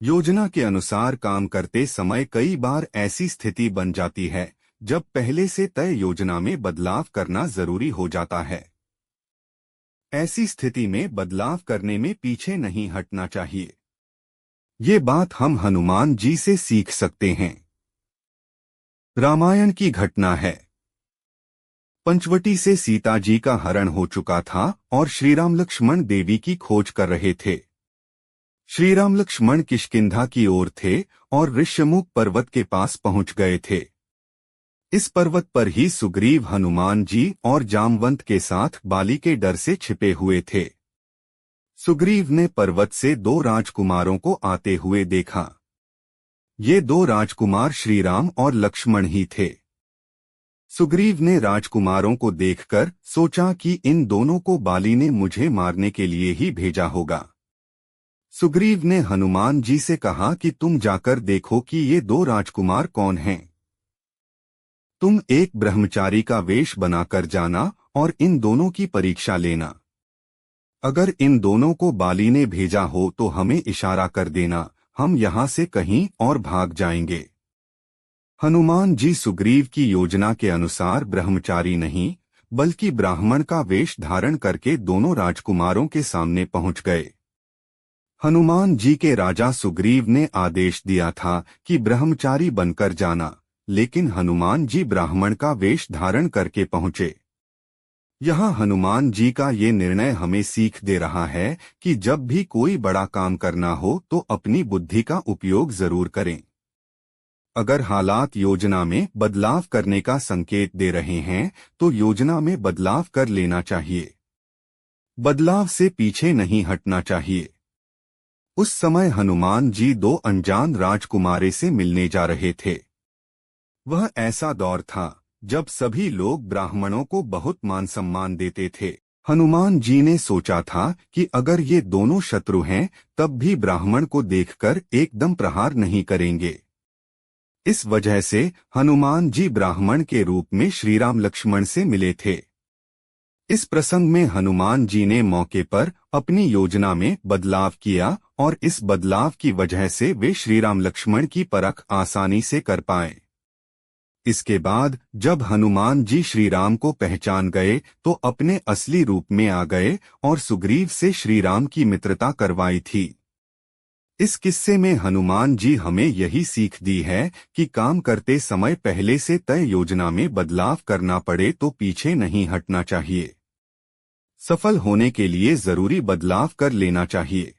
योजना के अनुसार काम करते समय कई बार ऐसी स्थिति बन जाती है जब पहले से तय योजना में बदलाव करना जरूरी हो जाता है। ऐसी स्थिति में बदलाव करने में पीछे नहीं हटना चाहिए। ये बात हम हनुमान जी से सीख सकते हैं। रामायण की घटना है। पंचवटी से सीता जी का हरण हो चुका था और श्रीराम लक्ष्मण देवी की खोज कर रहे थे। श्रीराम लक्ष्मण किष्किंधा की ओर थे और ऋष्यमुख पर्वत के पास पहुंच गए थे। इस पर्वत पर ही सुग्रीव हनुमान जी और जामवंत के साथ बाली के डर से छिपे हुए थे। सुग्रीव ने पर्वत से दो राजकुमारों को आते हुए देखा। ये दो राजकुमार श्रीराम और लक्ष्मण ही थे। सुग्रीव ने राजकुमारों को देखकर सोचा कि इन दोनों को बाली ने मुझे मारने के लिए ही भेजा होगा। सुग्रीव ने हनुमान जी से कहा कि तुम जाकर देखो कि ये दो राजकुमार कौन हैं। तुम एक ब्रह्मचारी का वेश बनाकर जाना और इन दोनों की परीक्षा लेना। अगर इन दोनों को बाली ने भेजा हो तो हमें इशारा कर देना, हम यहाँ से कहीं और भाग जाएंगे। हनुमान जी सुग्रीव की योजना के अनुसार ब्रह्मचारी नहीं बल्कि ब्राह्मण का वेश धारण करके दोनों राजकुमारों के सामने पहुंच गए। हनुमान जी के राजा सुग्रीव ने आदेश दिया था कि ब्रह्मचारी बनकर जाना, लेकिन हनुमान जी ब्राह्मण का वेश धारण करके पहुंचे। यहाँ हनुमान जी का ये निर्णय हमें सीख दे रहा है कि जब भी कोई बड़ा काम करना हो तो अपनी बुद्धि का उपयोग जरूर करें। अगर हालात योजना में बदलाव करने का संकेत दे रहे हैं तो योजना में बदलाव कर लेना चाहिए। बदलाव से पीछे नहीं हटना चाहिए। उस समय हनुमान जी दो अनजान राजकुमारे से मिलने जा रहे थे। वह ऐसा दौर था जब सभी लोग ब्राह्मणों को बहुत मान सम्मान देते थे। हनुमान जी ने सोचा था कि अगर ये दोनों शत्रु हैं तब भी ब्राह्मण को देखकर एकदम प्रहार नहीं करेंगे। इस वजह से हनुमान जी ब्राह्मण के रूप में श्रीराम लक्ष्मण से मिले थे। इस प्रसंग में हनुमान जी ने मौके पर अपनी योजना में बदलाव किया और इस बदलाव की वजह से वे श्रीराम लक्ष्मण की परख आसानी से कर पाए। इसके बाद जब हनुमान जी श्रीराम को पहचान गए तो अपने असली रूप में आ गए और सुग्रीव से श्रीराम की मित्रता करवाई थी। इस किस्से में हनुमान जी हमें यही सीख दी है कि काम करते समय पहले से तय योजना में बदलाव करना पड़े तो पीछे नहीं हटना चाहिए। सफल होने के लिए जरूरी बदलाव कर लेना चाहिए।